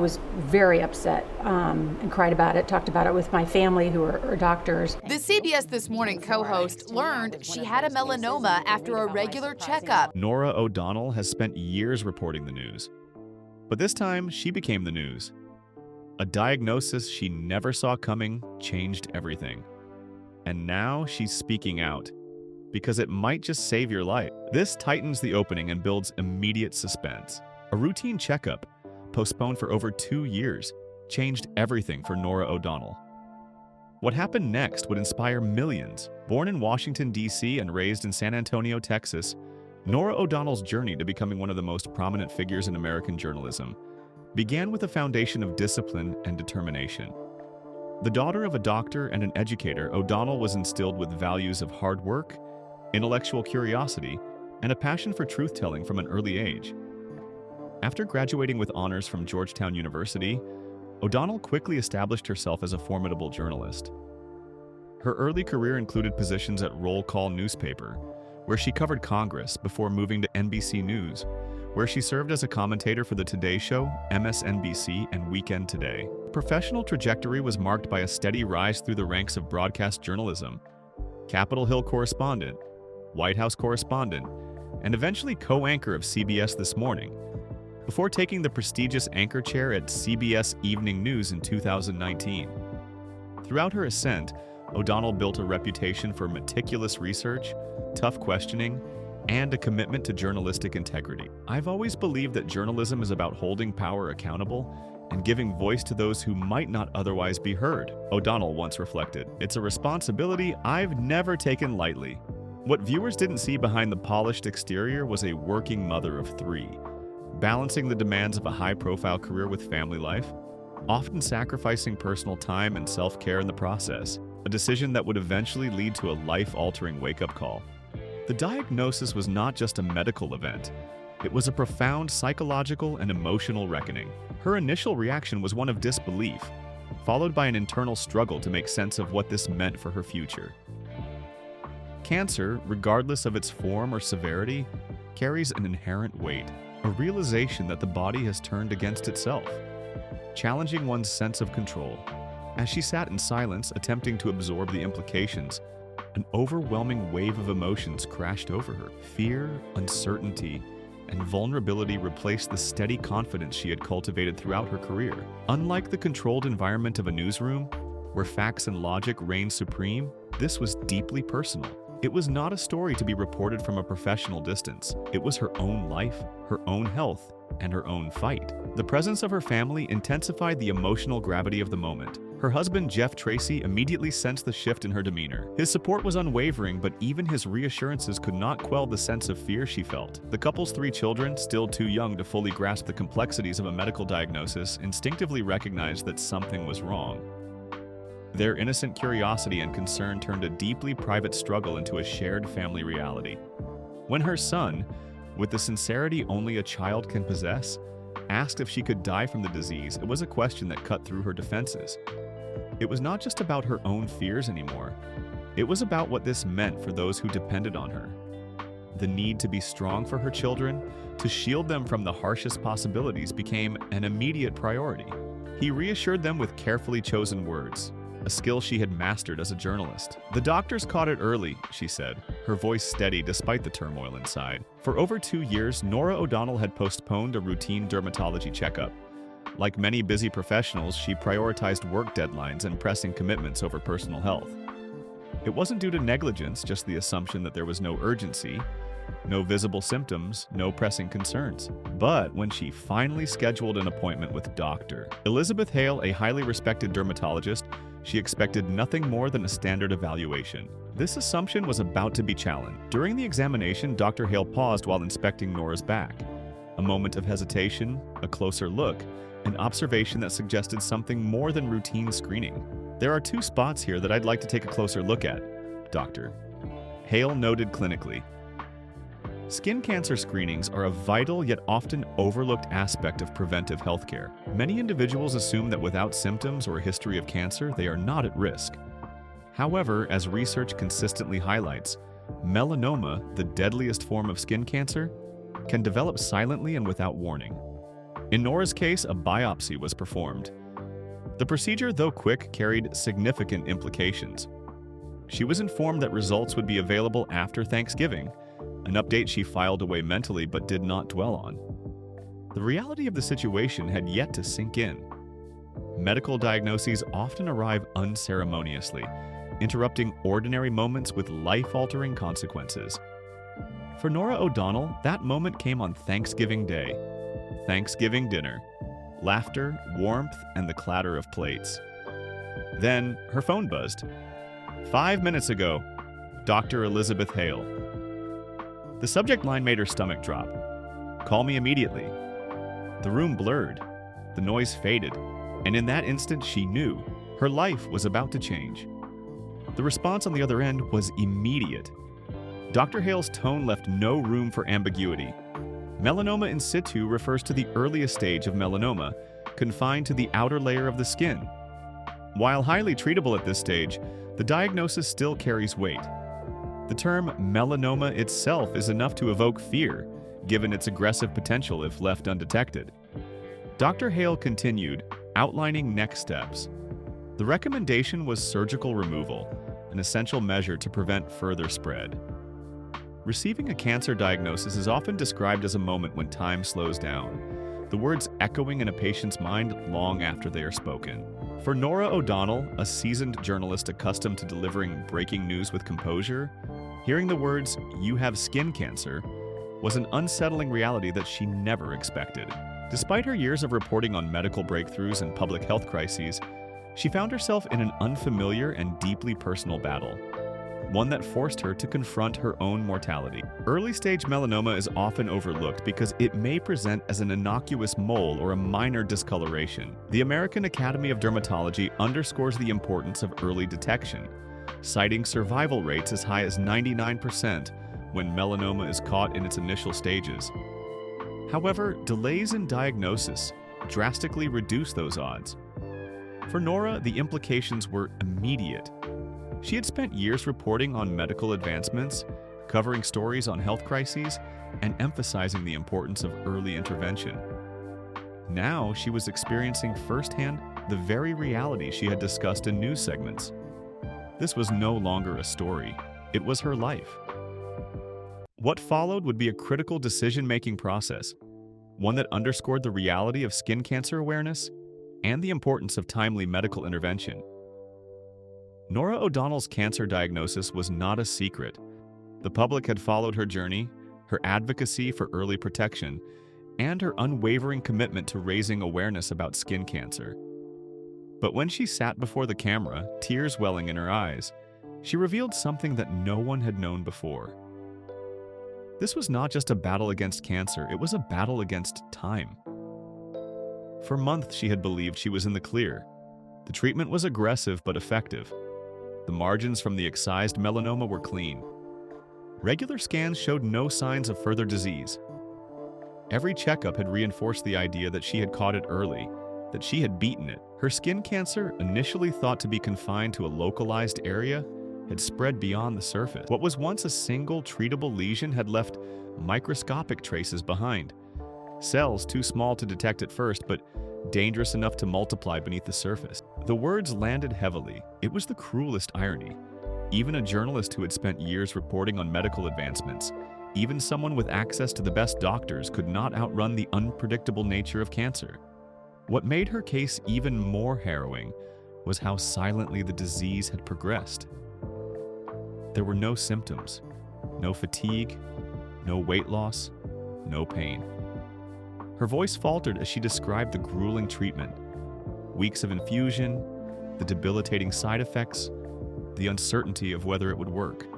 was very upset and cried about it, talked about it with my family who are doctors. The CBS This Morning co-host learned she had a melanoma after a regular checkup. Norah O'Donnell has spent years reporting the news. But this time, she became the news. A diagnosis she never saw coming changed everything. And now she's speaking out, because it might just save your life. This tightens the opening and builds immediate suspense. A routine checkup, postponed for over 2 years, changed everything for Norah O'Donnell. What happened next would inspire millions. Born in Washington, D.C. and raised in San Antonio, Texas, Norah O'Donnell's journey to becoming one of the most prominent figures in American journalism began with a foundation of discipline and determination. The daughter of a doctor and an educator, O'Donnell was instilled with values of hard work, intellectual curiosity, and a passion for truth-telling from an early age. After graduating with honors from Georgetown University, O'Donnell quickly established herself as a formidable journalist. Her early career included positions at Roll Call newspaper, where she covered Congress before moving to NBC News, where she served as a commentator for The Today Show, MSNBC, and Weekend Today. Her professional trajectory was marked by a steady rise through the ranks of broadcast journalism, Capitol Hill correspondent, White House correspondent, and eventually co-anchor of CBS This Morning, before taking the prestigious anchor chair at CBS Evening News in 2019. Throughout her ascent, O'Donnell built a reputation for meticulous research, tough questioning, and a commitment to journalistic integrity. I've always believed that journalism is about holding power accountable and giving voice to those who might not otherwise be heard, O'Donnell once reflected. It's a responsibility I've never taken lightly. What viewers didn't see behind the polished exterior was a working mother of 3, balancing the demands of a high-profile career with family life, often sacrificing personal time and self-care in the process, a decision that would eventually lead to a life-altering wake-up call. The diagnosis was not just a medical event. It was a profound psychological and emotional reckoning. Her initial reaction was one of disbelief, followed by an internal struggle to make sense of what this meant for her future. Cancer, regardless of its form or severity, carries an inherent weight, a realization that the body has turned against itself, challenging one's sense of control. As she sat in silence, attempting to absorb the implications, an overwhelming wave of emotions crashed over her. Fear, uncertainty, and vulnerability replaced the steady confidence she had cultivated throughout her career. Unlike the controlled environment of a newsroom, where facts and logic reigned supreme, this was deeply personal. It was not a story to be reported from a professional distance. It was her own life, her own health, and her own fight. The presence of her family intensified the emotional gravity of the moment. Her husband, Jeff Tracy, immediately sensed the shift in her demeanor. His support was unwavering, but even his reassurances could not quell the sense of fear she felt. The couple's 3 children, still too young to fully grasp the complexities of a medical diagnosis, instinctively recognized that something was wrong. Their innocent curiosity and concern turned a deeply private struggle into a shared family reality. When her son, with the sincerity only a child can possess, asked if she could die from the disease, it was a question that cut through her defenses. It was not just about her own fears anymore. It was about what this meant for those who depended on her. The need to be strong for her children, to shield them from the harshest possibilities, became an immediate priority. He reassured them with carefully chosen words, a skill she had mastered as a journalist. "The doctors caught it early," she said, her voice steady despite the turmoil inside. For over 2 years, Norah O'Donnell had postponed a routine dermatology checkup. Like many busy professionals, she prioritized work deadlines and pressing commitments over personal health. It wasn't due to negligence, just the assumption that there was no urgency, no visible symptoms, no pressing concerns. But when she finally scheduled an appointment with Dr. Elizabeth Hale, a highly respected dermatologist, she expected nothing more than a standard evaluation. This assumption was about to be challenged. During the examination, Dr. Hale paused while inspecting Norah's back. A moment of hesitation, a closer look, an observation that suggested something more than routine screening. "There are 2 spots here that I'd like to take a closer look at, Doctor," Hale noted clinically. Skin cancer screenings are a vital yet often overlooked aspect of preventive healthcare. Many individuals assume that without symptoms or a history of cancer, they are not at risk. However, as research consistently highlights, melanoma, the deadliest form of skin cancer, can develop silently and without warning. In Norah's case, a biopsy was performed. The procedure, though quick, carried significant implications. She was informed that results would be available after Thanksgiving, an update she filed away mentally but did not dwell on. The reality of the situation had yet to sink in. Medical diagnoses often arrive unceremoniously, interrupting ordinary moments with life-altering consequences. For Norah O'Donnell, that moment came on Thanksgiving Day. Thanksgiving dinner, laughter, warmth, and the clatter of plates. Then her phone buzzed. 5 minutes ago, Dr. Elizabeth Hale. The subject line made her stomach drop. Call me immediately. The room blurred, the noise faded, and in that instant she knew her life was about to change. The response on the other end was immediate. Dr. Hale's tone left no room for ambiguity. Melanoma in situ refers to the earliest stage of melanoma, confined to the outer layer of the skin. While highly treatable at this stage, the diagnosis still carries weight. The term melanoma itself is enough to evoke fear, given its aggressive potential if left undetected. Dr. Hale continued, outlining next steps. The recommendation was surgical removal, an essential measure to prevent further spread. Receiving a cancer diagnosis is often described as a moment when time slows down, the words echoing in a patient's mind long after they are spoken. For Norah O'Donnell, a seasoned journalist accustomed to delivering breaking news with composure, hearing the words, "You have skin cancer," was an unsettling reality that she never expected. Despite her years of reporting on medical breakthroughs and public health crises, she found herself in an unfamiliar and deeply personal battle, one that forced her to confront her own mortality. Early-stage melanoma is often overlooked because it may present as an innocuous mole or a minor discoloration. The American Academy of Dermatology underscores the importance of early detection, citing survival rates as high as 99% when melanoma is caught in its initial stages. However, delays in diagnosis drastically reduce those odds. For Norah, the implications were immediate. She had spent years reporting on medical advancements, covering stories on health crises, and emphasizing the importance of early intervention. Now she was experiencing firsthand the very reality she had discussed in news segments. This was no longer a story, it was her life. What followed would be a critical decision-making process, one that underscored the reality of skin cancer awareness and the importance of timely medical intervention. Norah O'Donnell's cancer diagnosis was not a secret. The public had followed her journey, her advocacy for early protection, and her unwavering commitment to raising awareness about skin cancer. But when she sat before the camera, tears welling in her eyes, she revealed something that no one had known before. This was not just a battle against cancer, it was a battle against time. For months she had believed she was in the clear. The treatment was aggressive but effective. The margins from the excised melanoma were clean. Regular scans showed no signs of further disease. Every checkup had reinforced the idea that she had caught it early, that she had beaten it. Her skin cancer, initially thought to be confined to a localized area, had spread beyond the surface. What was once a single treatable lesion had left microscopic traces behind. Cells too small to detect at first, but dangerous enough to multiply beneath the surface. The words landed heavily. It was the cruelest irony. Even a journalist who had spent years reporting on medical advancements, even someone with access to the best doctors, could not outrun the unpredictable nature of cancer. What made her case even more harrowing was how silently the disease had progressed. There were no symptoms, no fatigue, no weight loss, no pain. Her voice faltered as she described the grueling treatment, weeks of infusion, the debilitating side effects, the uncertainty of whether it would work.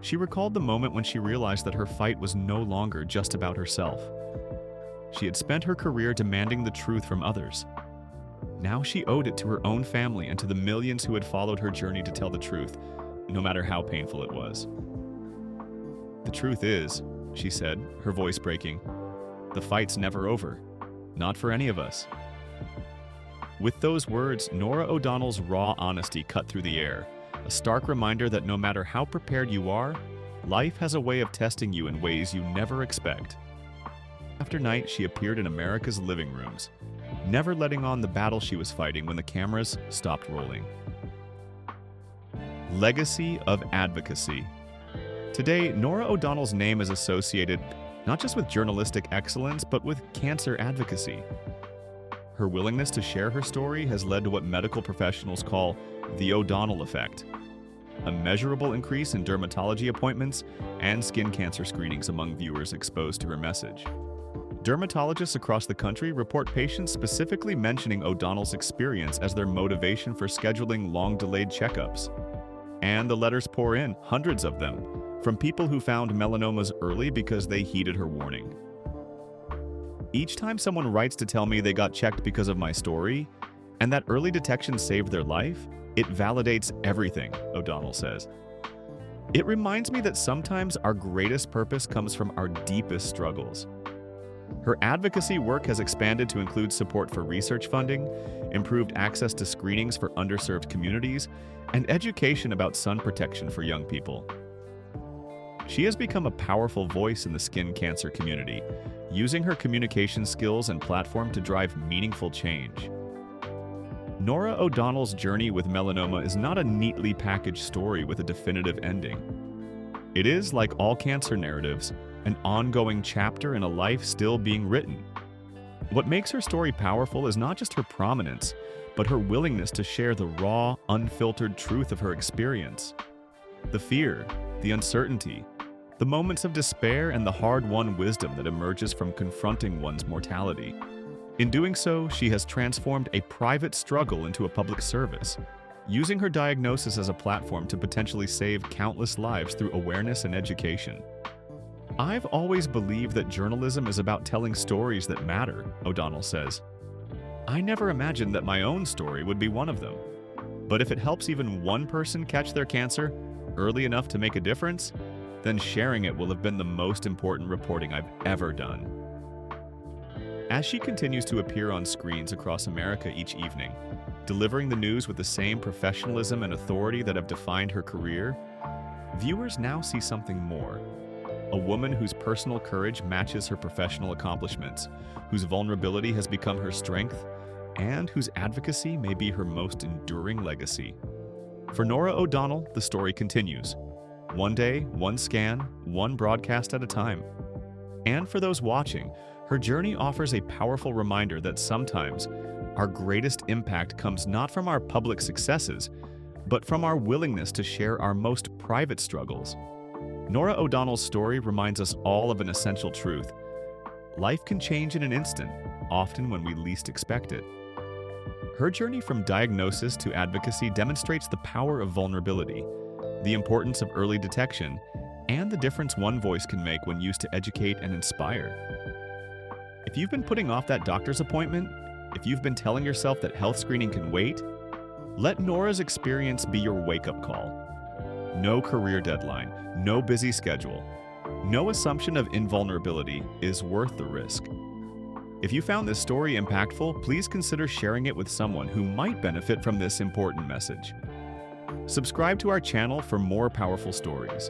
She recalled the moment when she realized that her fight was no longer just about herself. She had spent her career demanding the truth from others. Now she owed it to her own family and to the millions who had followed her journey to tell the truth, no matter how painful it was. "The truth is," she said, her voice breaking, "the fight's never over. Not for any of us." With those words, Norah O'Donnell's raw honesty cut through the air, a stark reminder that no matter how prepared you are, life has a way of testing you in ways you never expect. after night, she appeared in America's living rooms, never letting on the battle she was fighting when the cameras stopped rolling. Legacy of advocacy. Today, Norah O'Donnell's name is associated not just with journalistic excellence, but with cancer advocacy. Her willingness to share her story has led to what medical professionals call the O'Donnell effect, a measurable increase in dermatology appointments and skin cancer screenings among viewers exposed to her message. Dermatologists across the country report patients specifically mentioning O'Donnell's experience as their motivation for scheduling long-delayed checkups. And the letters pour in, hundreds of them, from people who found melanomas early because they heeded her warning. Each time someone writes to tell me they got checked because of my story, and that early detection saved their life, it validates everything, O'Donnell says. It reminds me that sometimes our greatest purpose comes from our deepest struggles. Her advocacy work has expanded to include support for research funding, improved access to screenings for underserved communities, and education about sun protection for young people. She has become a powerful voice in the skin cancer community, using her communication skills and platform to drive meaningful change. Norah O'Donnell's journey with melanoma is not a neatly packaged story with a definitive ending. It is, like all cancer narratives, an ongoing chapter in a life still being written. What makes her story powerful is not just her prominence, but her willingness to share the raw, unfiltered truth of her experience. The fear, the uncertainty, the moments of despair, and the hard-won wisdom that emerges from confronting one's mortality. In doing so, she has transformed a private struggle into a public service, using her diagnosis as a platform to potentially save countless lives through awareness and education. I've always believed that journalism is about telling stories that matter, O'Donnell says. I never imagined that my own story would be one of them. But if it helps even one person catch their cancer early enough to make a difference, then sharing it will have been the most important reporting I've ever done. As she continues to appear on screens across America each evening, delivering the news with the same professionalism and authority that have defined her career, viewers now see something more. A woman whose personal courage matches her professional accomplishments, whose vulnerability has become her strength, and whose advocacy may be her most enduring legacy. For Norah O'Donnell, the story continues. One day, one scan, one broadcast at a time. And for those watching, her journey offers a powerful reminder that sometimes our greatest impact comes not from our public successes, but from our willingness to share our most private struggles. Norah O'Donnell's story reminds us all of an essential truth. Life can change in an instant, often when we least expect it. Her journey from diagnosis to advocacy demonstrates the power of vulnerability, the importance of early detection, and the difference one voice can make when used to educate and inspire. If you've been putting off that doctor's appointment, if you've been telling yourself that health screening can wait, let Norah's experience be your wake-up call. No career deadline, no busy schedule, no assumption of invulnerability is worth the risk. If you found this story impactful, please consider sharing it with someone who might benefit from this important message. Subscribe to our channel for more powerful stories.